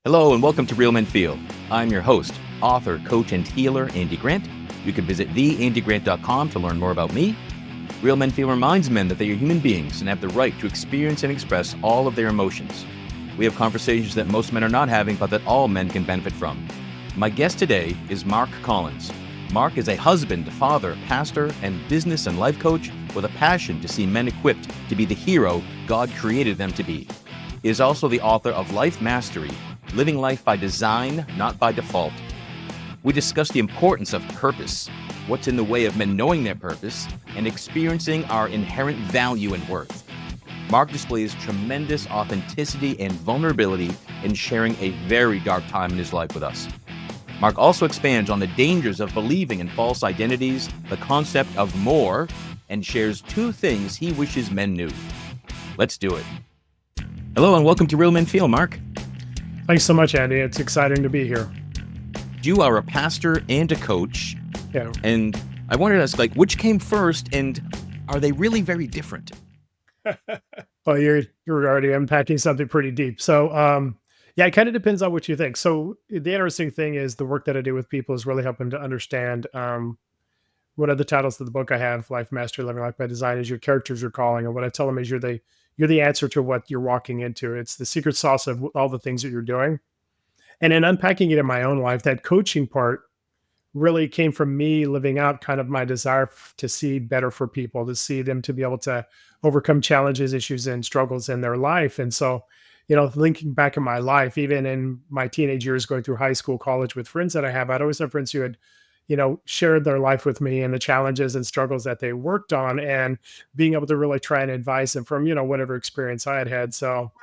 Hello and welcome to Real Men Feel. I'm your host, author, coach, and healer, Andy Grant. You can visit theandygrant.com to learn more about me. Real Men Feel reminds men that they are human beings and have the right to experience and express all of their emotions. We have conversations that most men are not having, but that all men can benefit from. My guest today is Mark Collins. Mark is a husband, father, pastor, and business and life coach with a passion to see men equipped to be the hero God created them to be. He is also the author of Life Mastery, Living Life by Design, Not by Default. We discuss the importance of purpose, what's in the way of men knowing their purpose, and experiencing our inherent value and worth. Mark displays tremendous authenticity and vulnerability in sharing a very dark time in his life with us. Mark also expands on the dangers of believing in false identities, the concept of more, and shares 2 things he wishes men knew. Let's do it. Hello and welcome to Real Men Feel, Mark. Thanks so much, Andy. It's exciting to be here. You are a pastor and a coach. Yeah. And I wanted to ask, which came first, and are they really very different? Well, you're already unpacking something pretty deep. So, it kind of depends on what you think. So the interesting thing is the work that I do with people is really helping to understand one of the titles of the book I have, Life Mastery, Living Life by Design, is your character's your calling. And what I tell them is you're the answer to what you're walking into. It's the secret sauce of all the things that you're doing. And in unpacking it in my own life, that coaching part really came from me living out kind of my desire to see better for people, to see them to be able to overcome challenges, issues, and struggles in their life. And so, linking back in my life, even in my teenage years, going through high school, college with friends that I have, I'd always have friends who had, shared their life with me and the challenges and struggles that they worked on, and being able to really try and advise them from, whatever experience I had had. So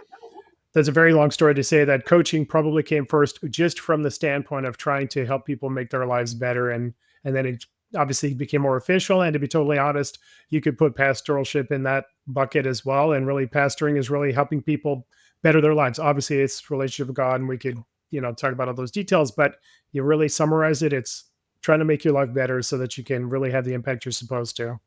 that's a very long story to say that coaching probably came first just from the standpoint of trying to help people make their lives better. And then it obviously became more official. And to be totally honest, you could put pastoralship in that bucket as well. And really pastoring is really helping people better their lives. Obviously it's relationship with God, and we could, talk about all those details, but you really summarize it. It's trying to make your life better so that you can really have the impact you're supposed to.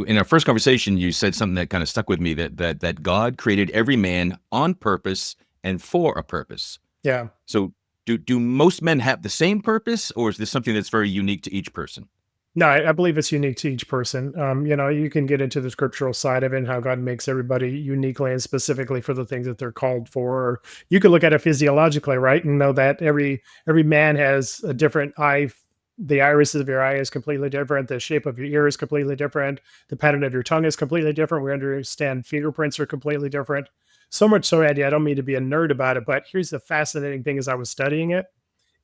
In our first conversation, you said something that kind of stuck with me, that God created every man on purpose and for a purpose. Yeah. So do most men have the same purpose, or is this something that's very unique to each person? No, I believe it's unique to each person. You can get into the scriptural side of it and how God makes everybody uniquely and specifically for the things that they're called for. Or you could look at it physiologically, right? And know that every man has a different eye. The iris of your eye is completely different. The shape of your ear is completely different. The pattern of your tongue is completely different. We understand fingerprints are completely different. So much so, Eddie, I don't mean to be a nerd about it, but here's the fascinating thing as I was studying it.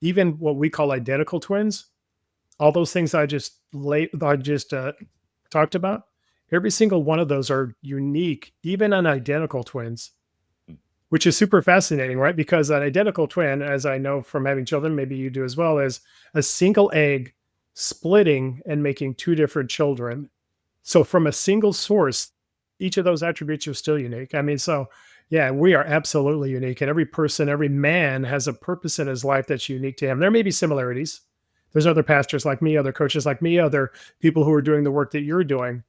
Even what we call identical twins, all those things I just talked about, every single one of those are unique, even on identical twins, which is super fascinating, right? Because an identical twin, as I know from having children, maybe you do as well, is a single egg splitting and making 2 different children. So from a single source, each of those attributes are still unique. I mean, so yeah, we are absolutely unique. And every person, every man has a purpose in his life that's unique to him. There may be similarities. There's other pastors like me, other coaches like me, other people who are doing the work that you're doing.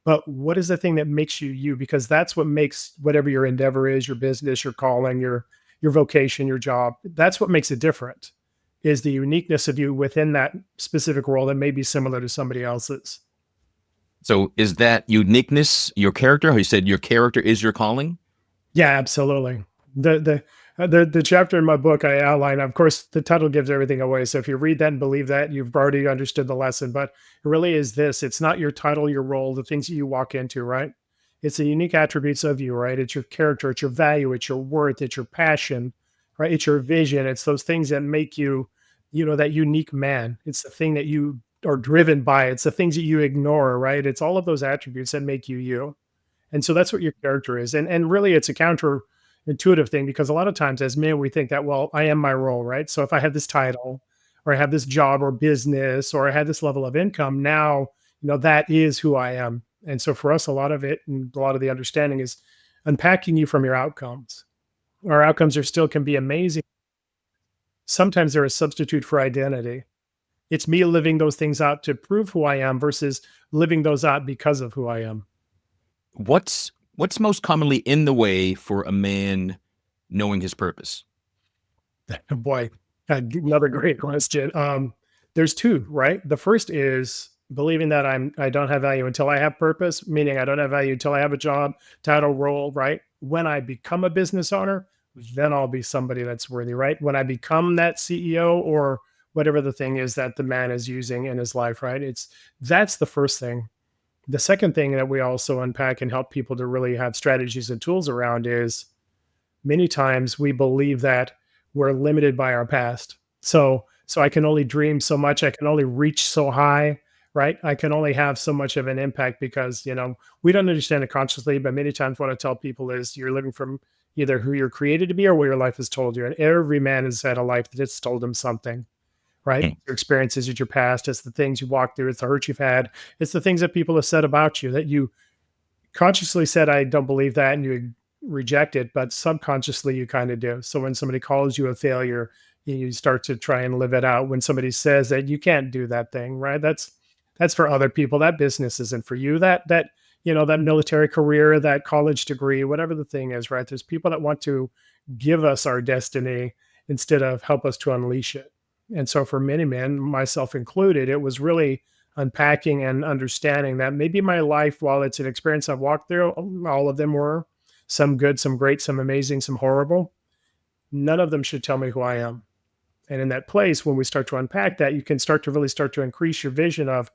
But what is the thing that makes you you? Because that's what makes whatever your endeavor is, your business, your calling, your vocation, your job. That's what makes it different, is the uniqueness of you within that specific role that may be similar to somebody else's. So is that uniqueness your character? How you said your character is your calling? Yeah, absolutely. The chapter in my book I outline, of course, the title gives everything away. So if you read that and believe that, you've already understood the lesson. But it really is this. It's not your title, your role, the things that you walk into, right? It's the unique attributes of you, right? It's your character, it's your value, it's your worth, it's your passion, right? It's your vision. It's those things that make you, that unique man. It's the thing that you are driven by. It's the things that you ignore, right? It's all of those attributes that make you you. And so that's what your character is. And really it's a counterintuitive thing, because a lot of times as men, we think that, well, I am my role, right? So if I have this title or I have this job or business or I have this level of income, now, that is who I am. And so for us, a lot of it and a lot of the understanding is unpacking you from your outcomes. Our outcomes can be amazing. Sometimes they're a substitute for identity. It's me living those things out to prove who I am versus living those out because of who I am. What's most commonly in the way for a man knowing his purpose? Boy, another great question. There's two, right? The first is believing that I don't have value until I have purpose, meaning I don't have value until I have a job, title, role, right? When I become a business owner, then I'll be somebody that's worthy, right? When I become that CEO or whatever the thing is that the man is using in his life, right? It's That's the first thing. The second thing that we also unpack and help people to really have strategies and tools around is many times we believe that we're limited by our past. So I can only dream so much, I can only reach so high, right? I can only have so much of an impact because, we don't understand it consciously, but many times what I tell people is you're living from either who you're created to be or what your life has told you. And every man has had a life that has told him something, right? Hmm. Your experiences, it's your past, it's the things you walked through, it's the hurt you've had, it's the things that people have said about you that you consciously said, I don't believe that, and you reject it, but subconsciously you kind of do. So when somebody calls you a failure, you start to try and live it out. When somebody says that you can't do that thing, right? That's for other people. That business isn't for you. That military career, that college degree, whatever the thing is, right? There's people that want to give us our destiny instead of help us to unleash it. And so for many men, myself included, it was really unpacking and understanding that maybe my life, while it's an experience I've walked through, all of them were some good, some great, some amazing, some horrible. None of them should tell me who I am. And in that place, when we start to unpack that, you can start to increase your vision of,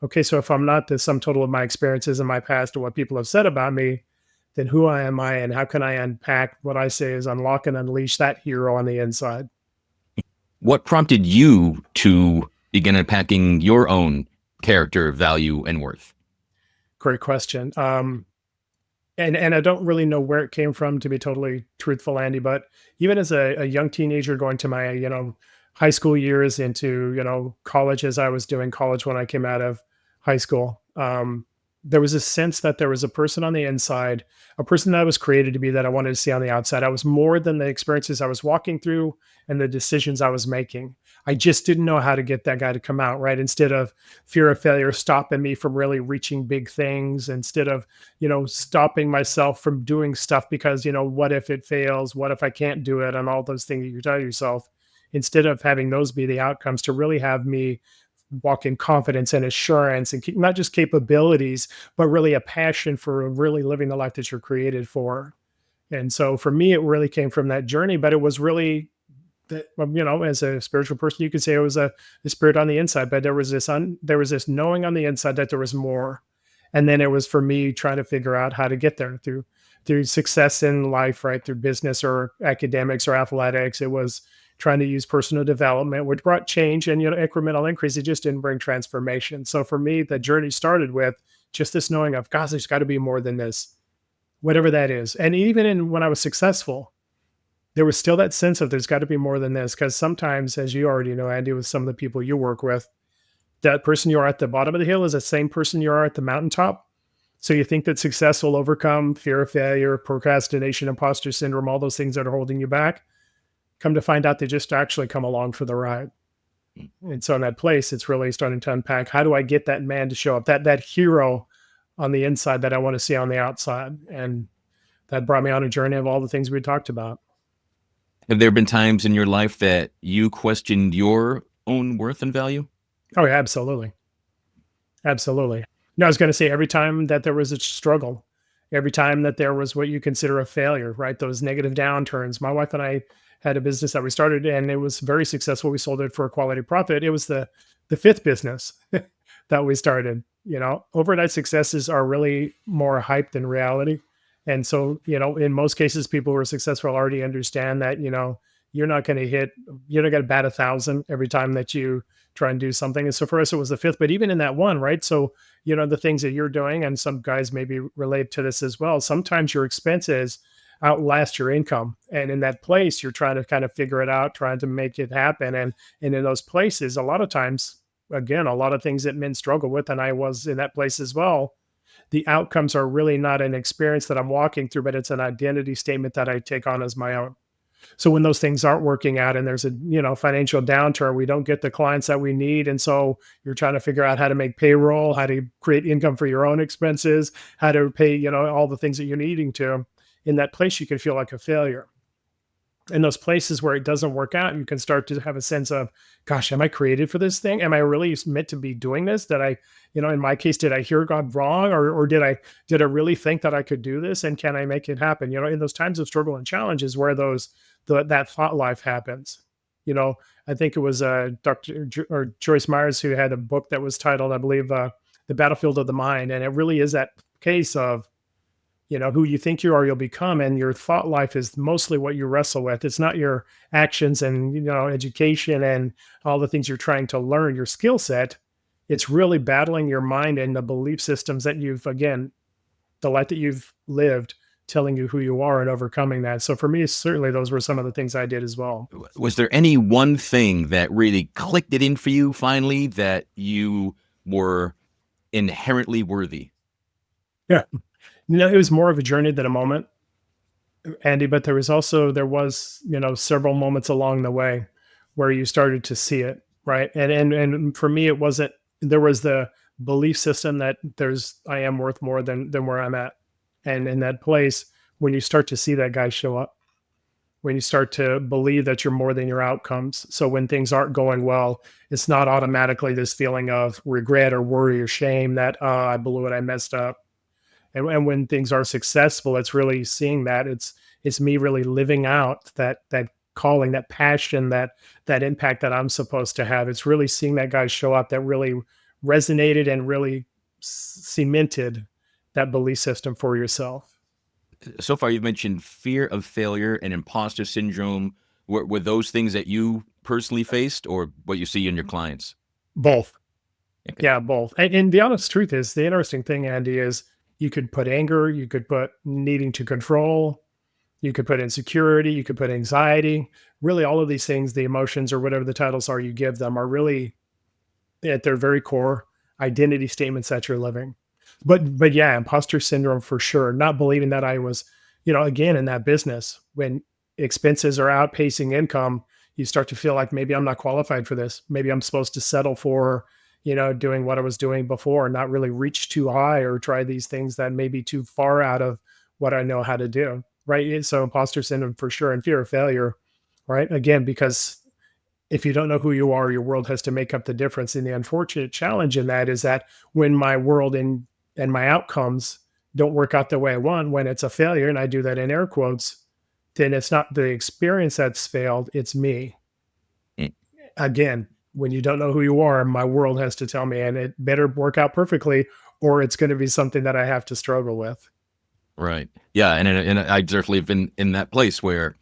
okay, so if I'm not the sum total of my experiences in my past or what people have said about me, then who am I and how can I unpack what I say is unlock and unleash that hero on the inside? What prompted you to begin unpacking your own character, value, and worth? Great question. And I don't really know where it came from, to be totally truthful, Andy. But even as a young teenager, going to my high school years into college, as I was doing college when I came out of high school, there was a sense that there was a person on the inside, a person that I was created to be that I wanted to see on the outside. I was more than the experiences I was walking through and the decisions I was making. I just didn't know how to get that guy to come out right. Instead of fear of failure stopping me from really reaching big things, instead of stopping myself from doing stuff because, what if it fails? What if I can't do it? And all those things that you tell yourself, instead of having those be the outcomes, to really have me walk in confidence and assurance and not just capabilities, but really a passion for really living the life that you're created for. And so for me, it really came from that journey, but it was really that, as a spiritual person, you could say it was the spirit on the inside, but there was this knowing on the inside that there was more. And then it was for me trying to figure out how to get there through success in life, right? Through business or academics or athletics. It was trying to use personal development, which brought change and incremental increase. It just didn't bring transformation. So for me, the journey started with just this knowing of, gosh, there's got to be more than this, whatever that is. And even when I was successful, there was still that sense of there's got to be more than this. Because sometimes, as you already know, Andy, with some of the people you work with, that person you are at the bottom of the hill is the same person you are at the mountaintop. So you think that success will overcome fear of failure, procrastination, imposter syndrome, all those things that are holding you back. Come to find out they just actually come along for the ride. And so in that place, it's really starting to unpack, how do I get that man to show up, that hero on the inside that I want to see on the outside? And that brought me on a journey of all the things we talked about. Have there been times in your life that you questioned your own worth and value? Oh, yeah, absolutely. Absolutely. No, I was going to say every time that there was a struggle, every time that there was what you consider a failure, right? Those negative downturns. My wife and I had a business that we started and it was very successful. We sold it for a quality profit. It was the fifth business that we started. Overnight successes are really more hype than reality. And so, in most cases, people who are successful already understand that, you're not going to you're not going to bat 1,000 every time that you try and do something. And so for us, it was the fifth, but even in that one, right? So, the things that you're doing, and some guys maybe relate to this as well. Sometimes your expenses outlast your income. And in that place, you're trying to kind of figure it out, trying to make it happen. And in those places, a lot of times, again, a lot of things that men struggle with, and I was in that place as well, the outcomes are really not an experience that I'm walking through, but it's an identity statement that I take on as my own. So when those things aren't working out and there's a financial downturn, we don't get the clients that we need, and so you're trying to figure out how to make payroll, how to create income for your own expenses, how to pay all the things that you're needing to. In that place, you can feel like a failure. in those places where it doesn't work out, you can start to have a sense of, gosh, am I created for this thing? Am I really meant to be doing this? That I, in my case, did I hear God wrong, or did I really think that I could do this? And can I make it happen? In those times of struggle and challenges where that thought life happens. I think it was or Joyce Myers who had a book that was titled, I believe, The Battlefield of the Mind. And it really is that case of, who you think you are, you'll become. And your thought life is mostly what you wrestle with. It's not your actions and, education and all the things you're trying to learn, your skill set. It's really battling your mind and the belief systems that the life that you've lived, telling you who you are and overcoming that. So for me, certainly those were some of the things I did as well. Was there any one thing that really clicked it in for you finally, that you were inherently worthy? Yeah. It was more of a journey than a moment, Andy, but there was, several moments along the way where you started to see it, right? And for me, there was the belief system that I am worth more than where I'm at. And in that place, when you start to see that guy show up, when you start to believe that you're more than your outcomes. So when things aren't going well, it's not automatically this feeling of regret or worry or shame that, I blew it, I messed up. And when things are successful, it's really seeing that it's me really living out that calling, that passion, that impact that I'm supposed to have. It's really seeing that guy show up that really resonated and really cemented that belief system for yourself. So far, you've mentioned fear of failure and imposter syndrome. Were those things that you personally faced, or what you see in your clients? Both. Okay. Yeah, both. And the honest truth is, the interesting thing, Andy, is you could put anger, you could put needing to control, you could put insecurity, you could put anxiety. Really, all of these things, the emotions or whatever the titles are you give them, are really at their very core identity statements that you're living. But yeah, imposter syndrome for sure. Not believing that I was, again, in that business when expenses are outpacing income, you start to feel like maybe I'm not qualified for this. Maybe I'm supposed to settle for, doing what I was doing before, not really reach too high or try these things that may be too far out of what I know how to do. Right. So imposter syndrome for sure, and fear of failure. Right. Again, because if you don't know who you are, your world has to make up the difference. And the unfortunate challenge in that is that when my world and my outcomes don't work out the way I want, when it's a failure, and I do that in air quotes, then it's not the experience that's failed, it's me. Mm. Again, when you don't know who you are, my world has to tell me, and it better work out perfectly, or it's going to be something that I have to struggle with. Right. Yeah. And I definitely have been in that place where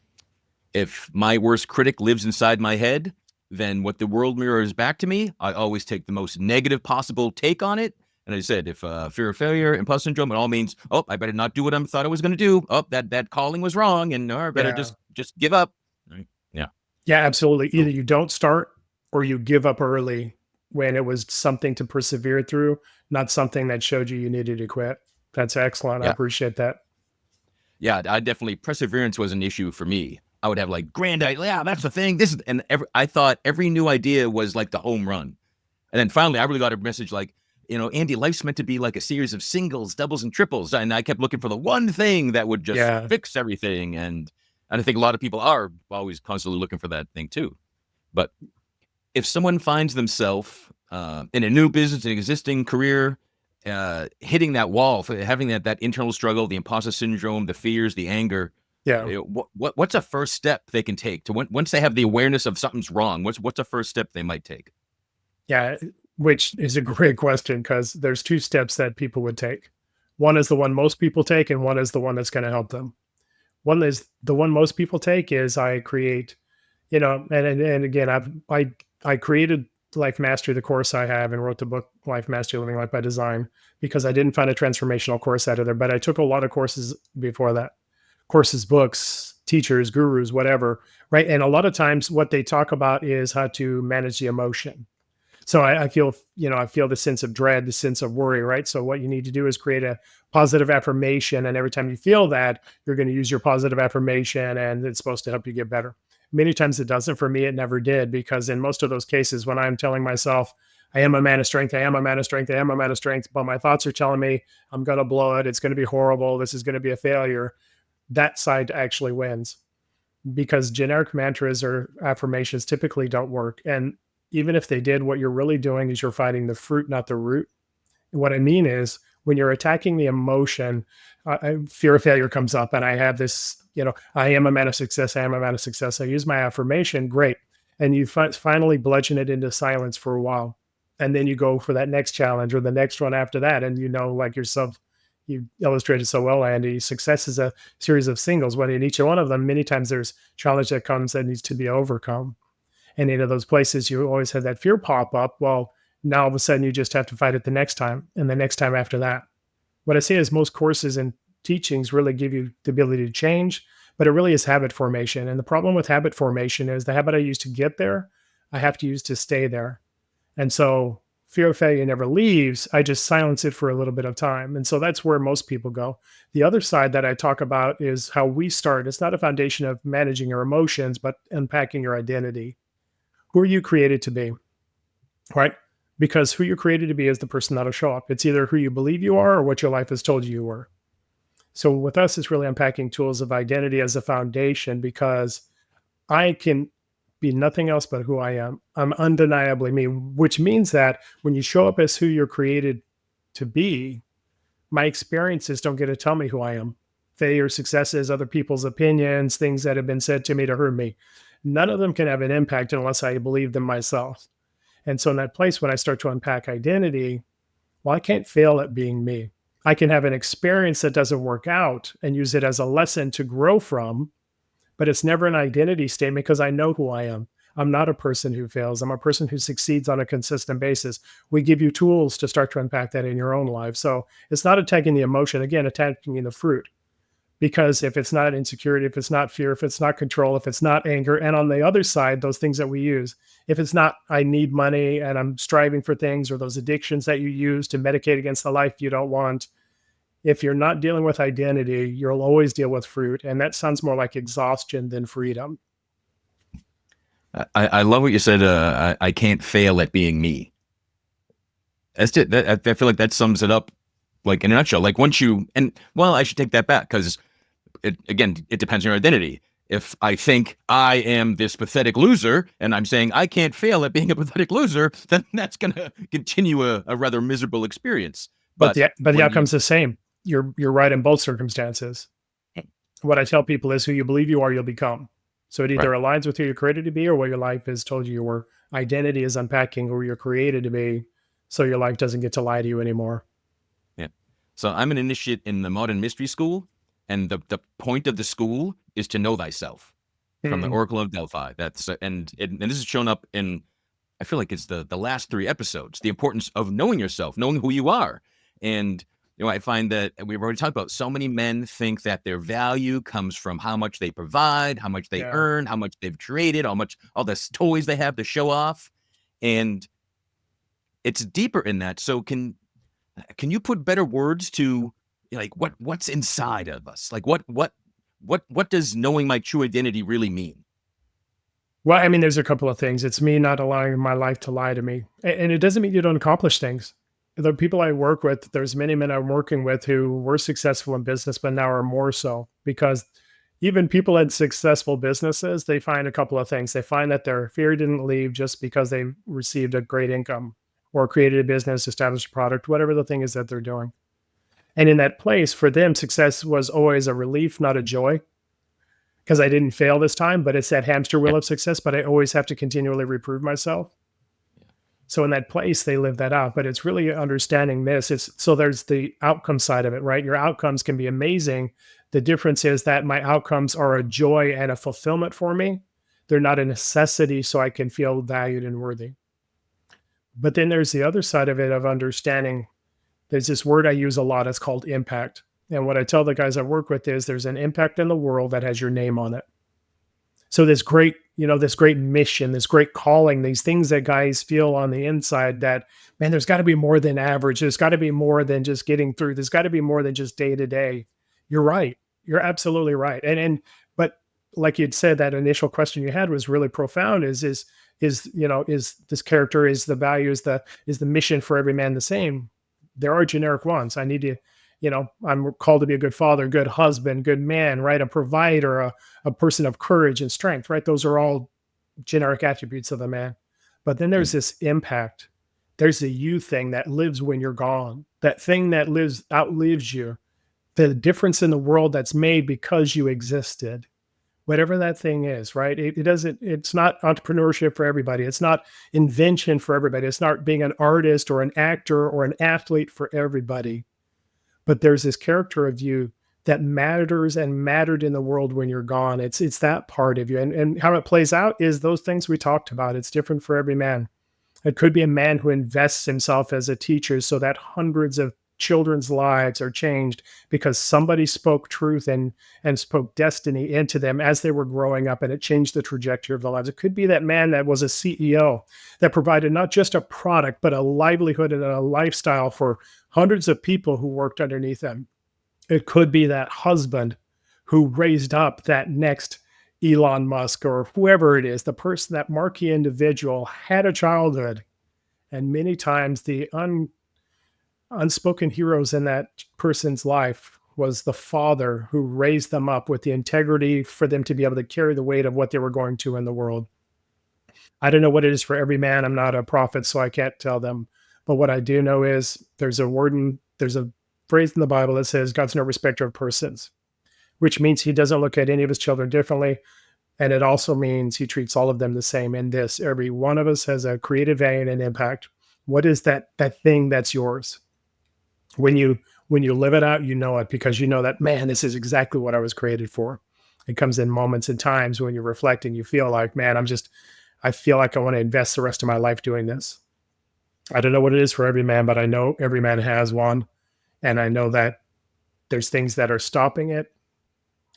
if my worst critic lives inside my head, then what the world mirrors back to me, I always take the most negative possible take on it. And I said, if fear of failure, imposter syndrome, it all means, oh, I better not do what I thought I was going to do. Oh, that calling was wrong, and I better Yeah. just give up. Right? Yeah. Yeah, absolutely. Either So, you don't start or you give up early when it was something to persevere through, not something that showed you needed to quit. That's excellent. I yeah. appreciate that. Yeah, I definitely, perseverance was an issue for me. I would have like grand idea. Yeah, that's the thing. I thought every new idea was like the home run. And then finally, I really got a message like, Andy, life's meant to be like a series of singles, doubles, and triples. And I kept looking for the one thing that would just Yeah. fix everything. And I think a lot of people are always constantly looking for that thing too. But if someone finds themselves in a new business, an existing career, hitting that wall, having that internal struggle, the imposter syndrome, the fears, the anger, Yeah. what's a first step they can take to once they have the awareness of something's wrong? What's a first step they might take? Yeah. Which is a great question, because there's two steps that people would take. One is the one most people take, and one is the one that's going to help them. One is the one most people take is I create, and again, I created Life Mastery, the course I have, and wrote the book Life Mastery, Living Life by Design, because I didn't find a transformational course out of there. But I took a lot of courses before that, courses, books, teachers, gurus, whatever, right? And a lot of times what they talk about is how to manage the emotion. So I feel, I feel the sense of dread, the sense of worry, right? So what you need to do is create a positive affirmation. And every time you feel that, you're going to use your positive affirmation, and it's supposed to help you get better. Many times it doesn't. For me, it never did, because in most of those cases, when I'm telling myself, I am a man of strength, I am a man of strength, I am a man of strength, but my thoughts are telling me I'm going to blow it, it's going to be horrible, this is going to be a failure, that side actually wins. because generic mantras or affirmations typically don't work. And even if they did, what you're really doing is you're fighting the fruit, not the root. And what I mean is when you're attacking the emotion, fear of failure comes up, and I have this, I am a man of success. I am a man of success. I use my affirmation. Great. And you finally bludgeon it into silence for a while. And then you go for that next challenge or the next one after that. And like yourself, you illustrated so well, Andy, success is a series of singles. But in each one of them, many times there's challenge that comes that needs to be overcome. And in those places, you always have that fear pop up. Well, now all of a sudden you just have to fight it the next time and the next time after that. What I say is most courses and teachings really give you the ability to change, but it really is habit formation. And the problem with habit formation is the habit I use to get there, I have to use to stay there. And so fear of failure never leaves. I just silence it for a little bit of time. And so that's where most people go. The other side that I talk about is how we start. It's not a foundation of managing your emotions, but unpacking your identity. Who are you created to be? Right? Because who you're created to be is the person that'll show up. It's either who you believe you are or what your life has told you were. So with us, it's really unpacking tools of identity as a foundation because I can be nothing else but who I am. I'm undeniably me, which means that when you show up as who you're created to be, my experiences don't get to tell me who I am. Failure, successes, other people's opinions, things that have been said to me to hurt me. None of them can have an impact unless I believe them myself. And so in that place, when I start to unpack identity, well, I can't fail at being me. I can have an experience that doesn't work out and use it as a lesson to grow from, but it's never an identity statement because I know who I am. I'm not a person who fails. I'm a person who succeeds on a consistent basis. We give you tools to start to unpack that in your own life. So it's not attacking the emotion, again, attacking the fruit. Because if it's not insecurity, if it's not fear, if it's not control, if it's not anger, and on the other side, those things that we use, if it's not, I need money and I'm striving for things, or those addictions that you use to medicate against the life you don't want, if you're not dealing with identity, you'll always deal with fruit. And that sounds more like exhaustion than freedom. I love what you said. I can't fail at being me. That's it. I feel like that sums it up, like in a nutshell. Like once you, and well, I should take that back because it depends on your identity. If I think I am this pathetic loser and I'm saying I can't fail at being a pathetic loser, then that's going to continue a rather miserable experience. But the outcome's the same. You're right in both circumstances. What I tell people is who you believe you are, you'll become. So it either aligns with who you're created to be or what your life has told you you were. Identity is unpacking who you're created to be so your life doesn't get to lie to you anymore. Yeah. So I'm an initiate in the Modern Mystery School, and the point of the school is to know thyself from the Oracle of Delphi. That's and this is shown up in, I feel like it's the last 3 episodes, the importance of knowing yourself, knowing who you are. And I find that we've already talked about so many men think that their value comes from how much they provide, how much they earn, how much they've traded, all the toys they have to show off. And it's deeper in that. So can you put better words to like what's inside of us? Like what does knowing my true identity really mean? Well, I mean, there's a couple of things. It's me not allowing my life to lie to me. And it doesn't mean you don't accomplish things. The people I work with, there's many men I'm working with who were successful in business, but now are more so because even people in successful businesses, they find a couple of things. They find that their fear didn't leave just because they received a great income or created a business, established a product, whatever the thing is that they're doing. And in that place, for them, success was always a relief, not a joy. Because I didn't fail this time, but it's that hamster wheel of success, but I always have to continually reprove myself. So in that place, they live that out, but it's really understanding this. So there's the outcome side of it, right? Your outcomes can be amazing. The difference is that my outcomes are a joy and a fulfillment for me. They're not a necessity so I can feel valued and worthy. But then there's the other side of it of understanding. There's this word I use a lot. It's called impact. And what I tell the guys I work with is there's an impact in the world that has your name on it. So this great mission, this great calling, these things that guys feel on the inside that, man, there's got to be more than average. There's got to be more than just getting through. There's got to be more than just day to day. You're right. You're absolutely right. But like you'd said, that initial question you had was really profound. Is this character, is the value, is the mission for every man the same? There are generic ones. I need to I'm called to be a good father, good husband, good man, right? A provider, a person of courage and strength, right? Those are all generic attributes of a man. But then there's Mm. this impact. There's the you thing that lives when you're gone. That thing that lives outlives you. The difference in the world that's made because you existed. Whatever that thing is, right? It doesn't, it's not entrepreneurship for everybody. It's not invention for everybody. It's not being an artist or an actor or an athlete for everybody. But there's this character of you that matters and mattered in the world when you're gone. It's that part of you. And how it plays out is those things we talked about. It's different for every man. It could be a man who invests himself as a teacher so that hundreds of children's lives are changed because somebody spoke truth and spoke destiny into them as they were growing up, and it changed the trajectory of their lives. It could be that man that was a CEO that provided not just a product but a livelihood and a lifestyle for hundreds of people who worked underneath them. It could be that husband who raised up that next Elon Musk or whoever it is, the person, that marquee individual had a childhood. And many times the unspoken heroes in that person's life was the father who raised them up with the integrity for them to be able to carry the weight of what they were going to in the world. I don't know what it is for every man. I'm not a prophet, so I can't tell them. But what I do know is there's a phrase in the Bible that says God's no respecter of persons, which means he doesn't look at any of his children differently. And it also means he treats all of them the same in this. Every one of us has a creative value and an impact. What is that thing that's yours? When you live it out, you know it because you know that, man, this is exactly what I was created for. It comes in moments and times when you reflect and you feel like, man, I feel like I want to invest the rest of my life doing this. I don't know what it is for every man, but I know every man has one. And I know that there's things that are stopping it.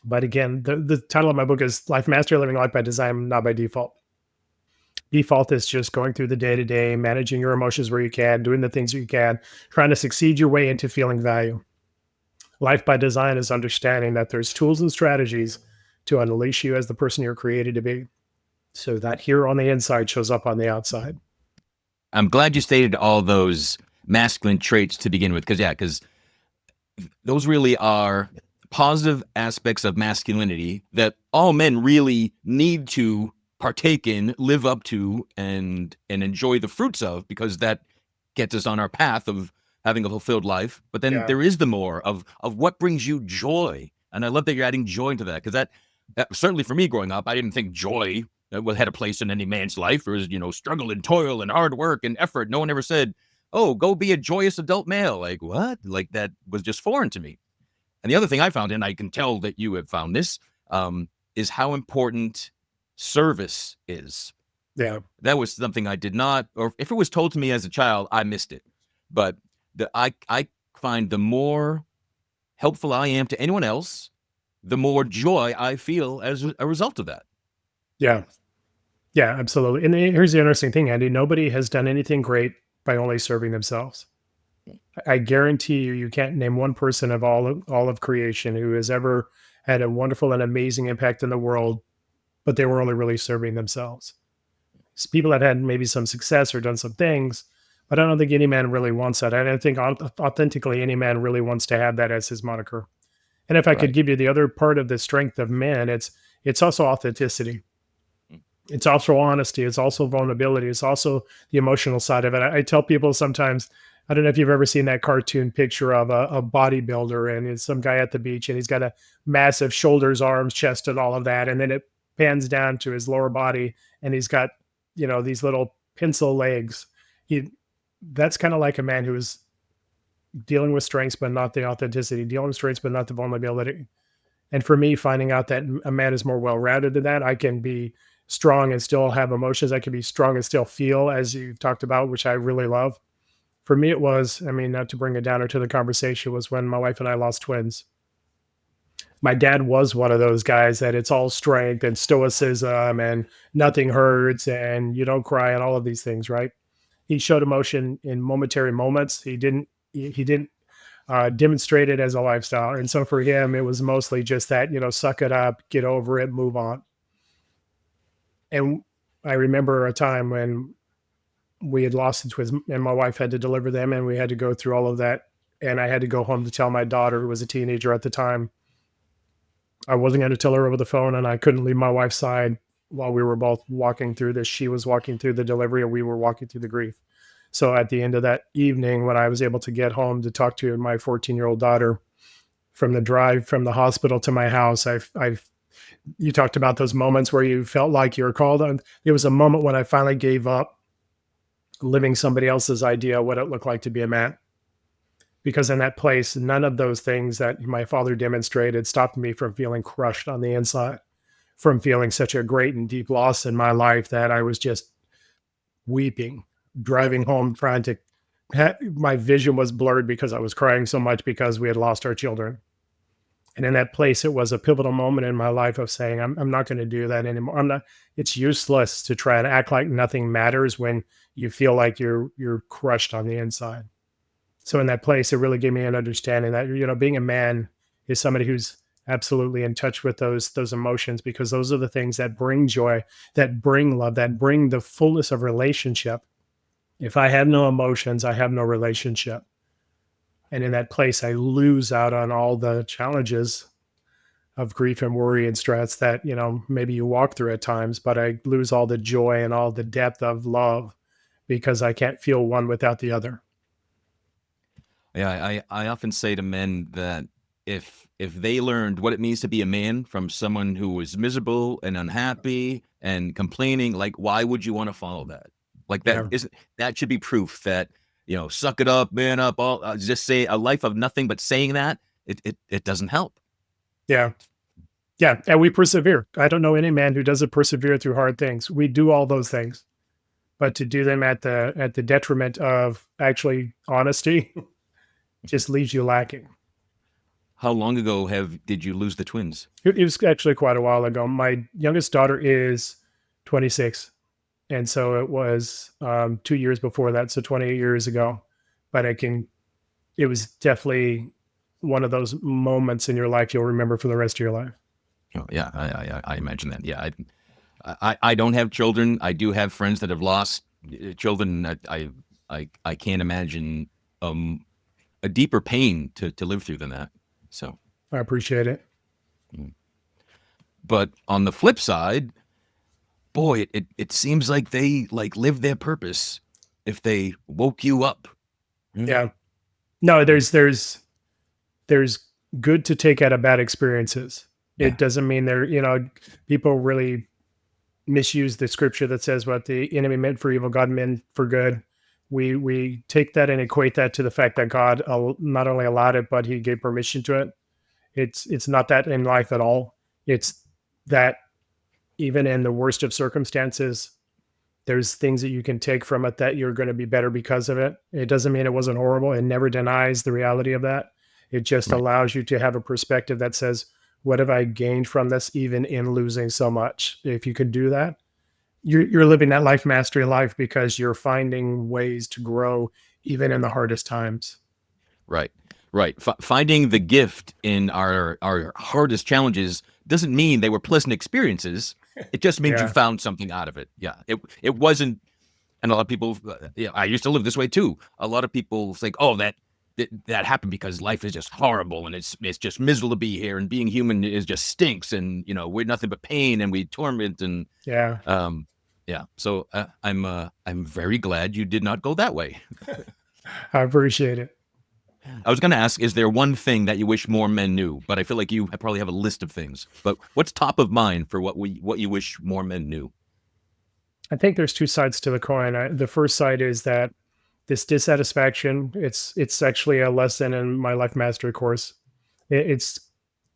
But again, the title of my book is Life Mastery, Living Life by Design, Not by Default. Default is just going through the day to day, managing your emotions where you can, doing the things you can, trying to succeed your way into feeling value. Life by design is understanding that there's tools and strategies to unleash you as the person you're created to be. So that here on the inside shows up on the outside. I'm glad you stated all those masculine traits to begin with, because those really are positive aspects of masculinity that all men really need to partake in, live up to, and enjoy the fruits of, because that gets us on our path of having a fulfilled life. But then Yeah. there is the more of what brings you joy, and I love that you're adding joy into that, because that certainly for me growing up, I didn't think joy had a place in any man's life. There was struggle and toil and hard work and effort. No one ever said, "Oh, go be a joyous adult male." Like, what? Like, that was just foreign to me. And the other thing I found, and I can tell that you have found this, is how important service is. Yeah. That was something I did not, or if it was told to me as a child, I missed it. But I find the more helpful I am to anyone else, the more joy I feel as a result of that. Yeah. Yeah, absolutely. And here's the interesting thing, Andy. Nobody has done anything great by only serving themselves. I guarantee you, you can't name one person of all of creation who has ever had a wonderful and amazing impact in the world, but they were only really serving themselves. People that had maybe some success or done some things, but I don't think any man really wants that. I don't think authentically any man really wants to have that as his moniker. And if I could Right. give you the other part of the strength of men, it's also authenticity. It's also honesty. It's also vulnerability. It's also the emotional side of it. I tell people sometimes, I don't know if you've ever seen that cartoon picture of a bodybuilder and it's some guy at the beach and he's got a massive shoulders, arms, chest, and all of that. And then it pans down to his lower body and he's got, these little pencil legs. He, that's kind of like a man who is dealing with strengths, but not the authenticity, dealing with strengths, but not the vulnerability. And for me, finding out that a man is more well-rounded than that, I can be strong and still have emotions. I can be strong and still feel, as you've talked about, which I really love. For me, it was, I mean, not to bring it down or to the conversation, was when my wife and I lost twins. My dad was one of those guys that it's all strength and stoicism and nothing hurts and you don't cry and all of these things, right? He showed emotion in momentary moments. He didn't demonstrate it as a lifestyle. And so for him, it was mostly just that, suck it up, get over it, move on. And I remember a time when we had lost the twins and my wife had to deliver them and we had to go through all of that and I had to go home to tell my daughter, who was a teenager at the time, I wasn't going to tell her over the phone, and I couldn't leave my wife's side while we were both walking through this. She was walking through the delivery, and we were walking through the grief. So at the end of that evening, when I was able to get home to talk to my 14-year-old daughter, from the drive from the hospital to my house, you talked about those moments where you felt like you were called on. It was a moment when I finally gave up living somebody else's idea of what it looked like to be a man. Because in that place, none of those things that my father demonstrated stopped me from feeling crushed on the inside, from feeling such a great and deep loss in my life that I was just weeping, driving home, trying to. My vision was blurred because I was crying so much because we had lost our children. And in that place, it was a pivotal moment in my life of saying, I'm not going to do that anymore. I'm not. It's useless to try and act like nothing matters when you feel like you're crushed on the inside. So in that place, it really gave me an understanding that, being a man is somebody who's absolutely in touch with those emotions, because those are the things that bring joy, that bring love, that bring the fullness of relationship. If I have no emotions, I have no relationship. And in that place, I lose out on all the challenges of grief and worry and stress that, maybe you walk through at times, but I lose all the joy and all the depth of love because I can't feel one without the other. Yeah, I often say to men that if they learned what it means to be a man from someone who was miserable and unhappy and complaining, like, why would you want to follow that? Like, Yeah. that should be proof that, suck it up, man up, all just say a life of nothing but saying that it doesn't help. Yeah. Yeah. And we persevere. I don't know any man who doesn't persevere through hard things. We do all those things, but to do them at the detriment of actually honesty just leaves you lacking. How long ago did you lose the twins? It was actually quite a while ago. My youngest daughter is 26. And so it was 2 years before that. So 28 years ago. But it was definitely one of those moments in your life you'll remember for the rest of your life. Oh, yeah, I imagine that. Yeah, I don't have children. I do have friends that have lost children. I can't imagine a deeper pain to live through than that. So I appreciate it. But on the flip side, boy, it seems like they live their purpose if they woke you up. Yeah. No, there's good to take out of bad experiences. Yeah. It doesn't mean people really misuse the scripture that says what the enemy meant for evil, God meant for good. We take that and equate that to the fact that God not only allowed it, but he gave permission to it. It's not that in life at all. It's that even in the worst of circumstances, there's things that you can take from it that you're going to be better because of it. It doesn't mean it wasn't horrible. It never denies the reality of that. It just allows you to have a perspective that says, what have I gained from this, even in losing so much? If you can do that, you're living that life mastery life because you're finding ways to grow even in the hardest times. Right. Finding the gift in our hardest challenges doesn't mean they were pleasant experiences. It just means you found something out of it. Yeah. It wasn't, and a lot of people, I used to live this way too. A lot of people think, oh, that happened because life is just horrible and it's just miserable to be here, and being human is just stinks, and we're nothing but pain and we torment and yeah. So I'm very glad you did not go that way. I appreciate it. I was going to ask, is there one thing that you wish more men knew? But I feel like you probably have a list of things. But what's top of mind for what you wish more men knew? I think there's two sides to the coin. The first side is that this dissatisfaction, it's actually a lesson in my life mastery course. It's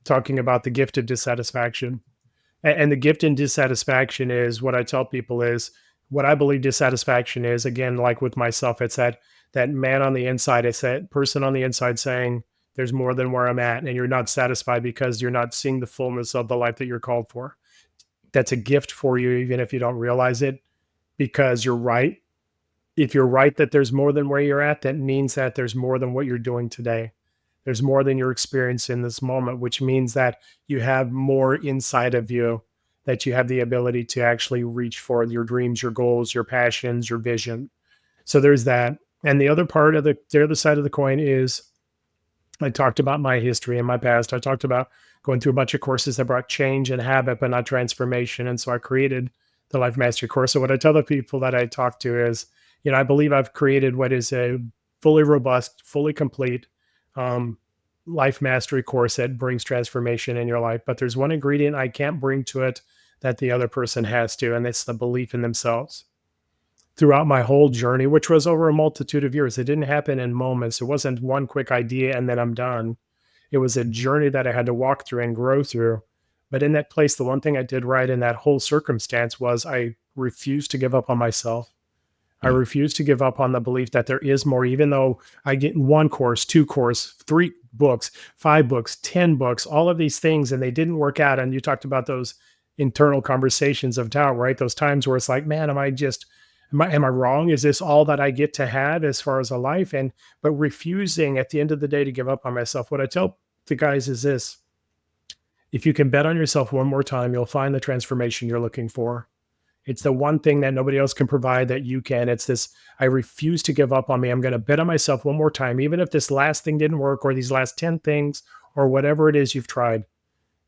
talking about the gift of dissatisfaction. And the gift in dissatisfaction is, what I tell people is, what I believe dissatisfaction is, again, like with myself, it's that man on the inside, it's that person on the inside saying, there's more than where I'm at, and you're not satisfied because you're not seeing the fullness of the life that you're called for. That's a gift for you, even if you don't realize it, because you're right. If you're right that there's more than where you're at, that means that there's more than what you're doing today. There's more than your experience in this moment, which means that you have more inside of you, that you have the ability to actually reach for your dreams, your goals, your passions, your vision. So there's that. And the other part of the other side of the coin is I talked about my history and my past. I talked about going through a bunch of courses that brought change and habit, but not transformation. And so I created the Life Mastery course. So what I tell the people that I talk to is, I believe I've created what is a fully robust, fully complete um, life mastery course that brings transformation in your life. But there's one ingredient I can't bring to it that the other person has to, and it's the belief in themselves. Throughout my whole journey, which was over a multitude of years, it didn't happen in moments. It wasn't one quick idea and then I'm done. It was a journey that I had to walk through and grow through. But in that place, the one thing I did right in that whole circumstance was I refused to give up on myself. I Mm. refuse to give up on the belief that there is more, even though I get one course, two course, three books, five books, 10 books, all of these things, and they didn't work out. And you talked about those internal conversations of doubt, right? Those times where it's like, man, am I wrong? Is this all that I get to have as far as a life? And but refusing at the end of the day to give up on myself. What I tell the guys is this: if you can bet on yourself one more time, you'll find the transformation you're looking for. It's the one thing that nobody else can provide that you can. It's this: I refuse to give up on me. I'm going to bet on myself one more time, even if this last thing didn't work or these last 10 things or whatever it is you've tried.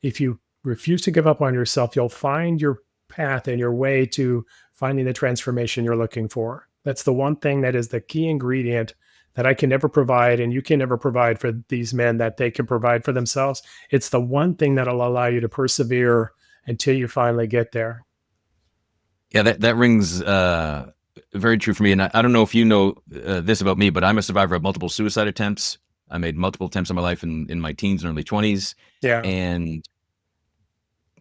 If you refuse to give up on yourself, you'll find your path and your way to finding the transformation you're looking for. That's the one thing that is the key ingredient that I can never provide and you can never provide for these men that they can provide for themselves. It's the one thing that'll allow you to persevere until you finally get there. Yeah, that rings very true for me. And I don't know if you know this about me, but I'm a survivor of multiple suicide attempts. I made multiple attempts in my life in my teens and early 20s. Yeah. And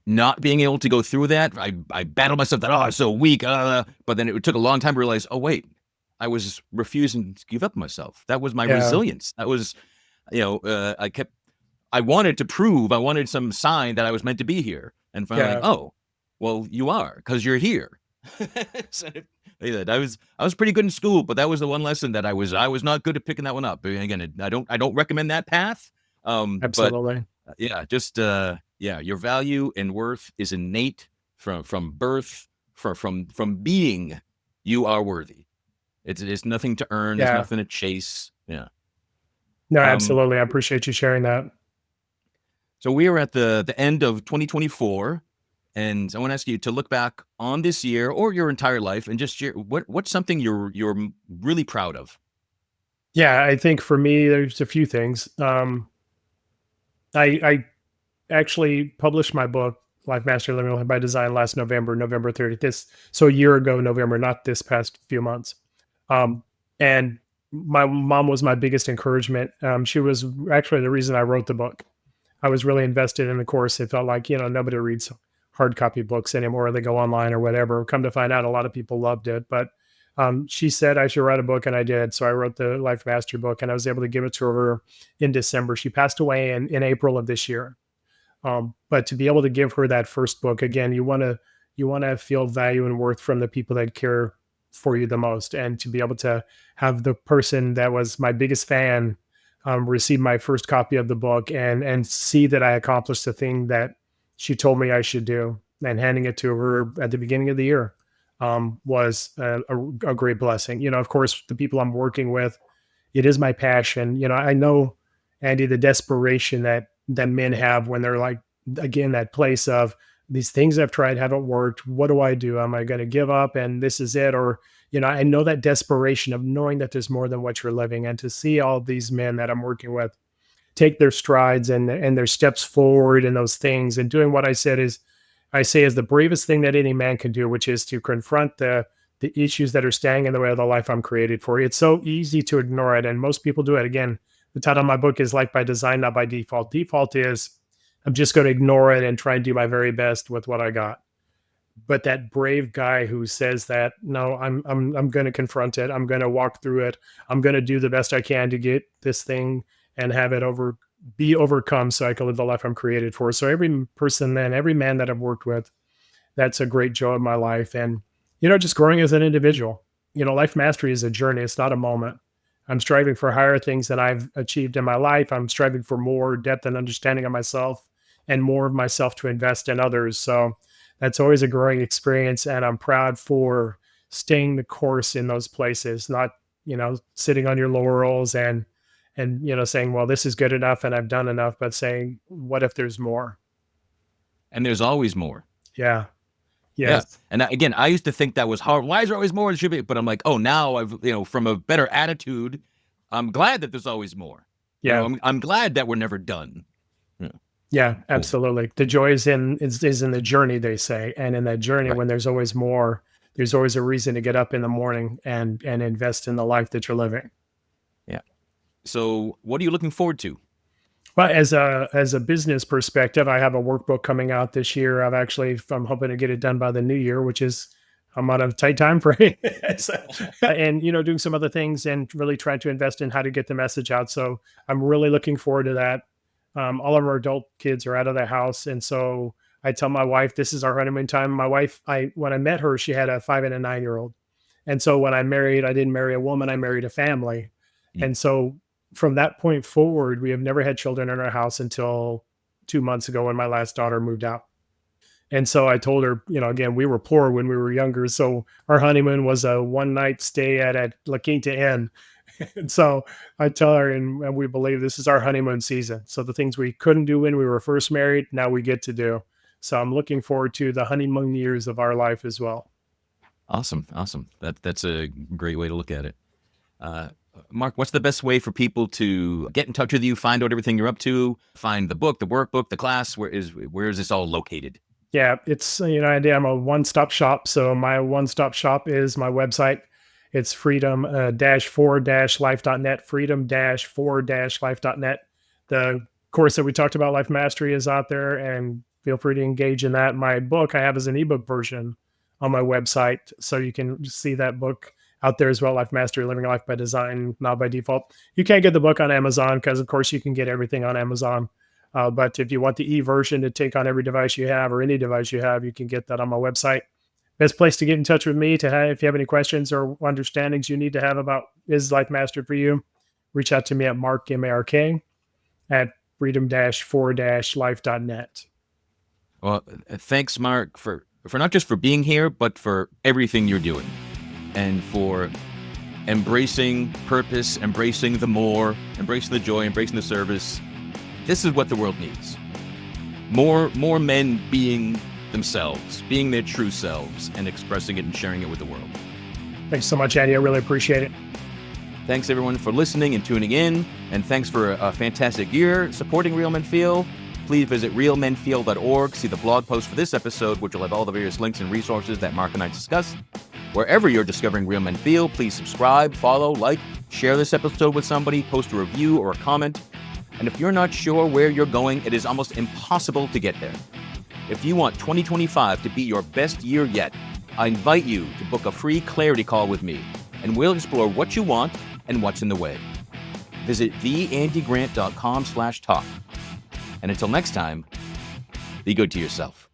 not being able to go through that, I battled myself that, I'm so weak. But then it took a long time to realize, oh, wait, I was refusing to give up on myself. That was my Yeah. resilience. That was, I wanted to prove, I wanted some sign that I was meant to be here. And finally, like, Yeah. oh, well, you are, because you're here. So, I was pretty good in school, but that was the one lesson that I was not good at picking that one up. But again, I don't recommend that path. But Absolutely. yeah, just yeah, your value and worth is innate from birth, from being. You are worthy. It's nothing to earn. There's Yeah. nothing to chase. Yeah. No, Um. absolutely. I appreciate you sharing that. So we are at the end of 2024, and I want to ask you to look back on this year or your entire life and just share what's something you're really proud of. Yeah, I think for me, there's a few things. I actually published my book, Life Master Living Life by Design, last November, November 30th. So a year ago, November, not this past few months. And my mom was my biggest encouragement. She was actually the reason I wrote the book. I was really invested in the course. It felt like, nobody reads hard copy books anymore. They go online or whatever. Come to find out, a lot of people loved it. But she said I should write a book, and I did. So I wrote the Life Mastery book, and I was able to give it to her in December. She passed away in April of this year. But to be able to give her that first book again, you want to feel value and worth from the people that care for you the most, and to be able to have the person that was my biggest fan receive my first copy of the book and see that I accomplished the thing that she told me I should do, and handing it to her at the beginning of the year was a great blessing. Of course, the people I'm working with, it is my passion. I know, Andy, the desperation that men have when they're like, again, that place of these things I've tried haven't worked. What do I do? Am I going to give up and this is it? Or, I know that desperation of knowing that there's more than what you're living, and to see all these men that I'm working with take their strides and their steps forward in those things and doing what I say is the bravest thing that any man can do, which is to confront the issues that are standing in the way of the life I'm created for. It's so easy to ignore it, and most people do it. Again, the title of my book is Life by Design, not by default. Default is I'm just going to ignore it and try and do my very best with what I got. But that brave guy who says that, no, I'm going to confront it. I'm going to walk through it. I'm going to do the best I can to get this thing and have it be overcome so I can live the life I'm created for. So every person, then every man that I've worked with, that's a great joy of my life. And, just growing as an individual. Life mastery is a journey, it's not a moment. I'm striving for higher things than I've achieved in my life. I'm striving for more depth and understanding of myself and more of myself to invest in others. So that's always a growing experience. And I'm proud for staying the course in those places, not, sitting on your laurels and, saying, well, this is good enough and I've done enough, but saying, what if there's more? And there's always more. Yeah. Yeah. Yes. And again, I used to think that was hard. Why is there always more? It should be. But I'm like, oh, now I've, from a better attitude, I'm glad that there's always more. Yeah. I'm glad that we're never done. Yeah. Yeah, Cool. absolutely. The joy is in the journey, they say. And in that journey, Right. when there's always more, there's always a reason to get up in the morning and invest in the life that you're living. Yeah. So what are you looking forward to? Well, as a business perspective, I have a workbook coming out this year. I'm hoping to get it done by the new year, which is I'm on a tight time frame. And doing some other things and really trying to invest in how to get the message out. So I'm really looking forward to that. All of our adult kids are out of the house, and so I tell my wife this is our honeymoon time. My wife, when I met her, she had a 5 and a 9-year-old, and so when I married, I didn't marry a woman, I married a family, Mm. and so from that point forward, we have never had children in our house until 2 months ago when my last daughter moved out. And so I told her, again, we were poor when we were younger. So our honeymoon was a one night stay at La Quinta Inn. And so I tell her, and we believe this is our honeymoon season. So the things we couldn't do when we were first married, now we get to do. So I'm looking forward to the honeymoon years of our life as well. Awesome. Awesome. That's a great way to look at it. Mark, what's the best way for people to get in touch with you, find out everything you're up to, find the book, the workbook, the class? Where is this all located? Yeah, it's, I'm a one-stop shop. So my one-stop shop is my website. It's freedom-4-life.net, freedom-4-life.net. The course that we talked about, Life Mastery, is out there, and feel free to engage in that. My book I have as an ebook version on my website. So you can see that book out there as well, Life Mastery, Living Life by Design, Not by Default. You can't get the book on Amazon because, of course, you can get everything on Amazon. But if you want the e-version to take on every device you have or any device you have, you can get that on my website. Best place to get in touch with me if you have any questions or understandings you need to have about is life mastered for you, reach out to me at Mark, M-A-R-K, at freedom-4-life.net. Well, thanks, Mark, for not just for being here, but for everything you're doing and for embracing purpose, embracing the more, embracing the joy, embracing the service. This is what the world needs. More men being themselves, being their true selves, and expressing it and sharing it with the world. Thanks so much, Andy. I really appreciate it. Thanks, everyone, for listening and tuning in. And thanks for a fantastic year supporting Real Men Feel. Please visit realmenfeel.org, see the blog post for this episode, which will have all the various links and resources that Mark and I discussed. Wherever you're discovering Real Men Feel, please subscribe, follow, like, share this episode with somebody, post a review or a comment. And if you're not sure where you're going, it is almost impossible to get there. If you want 2025 to be your best year yet, I invite you to book a free clarity call with me, and we'll explore what you want and what's in the way. Visit theandygrant.com/talk. And until next time, be good to yourself.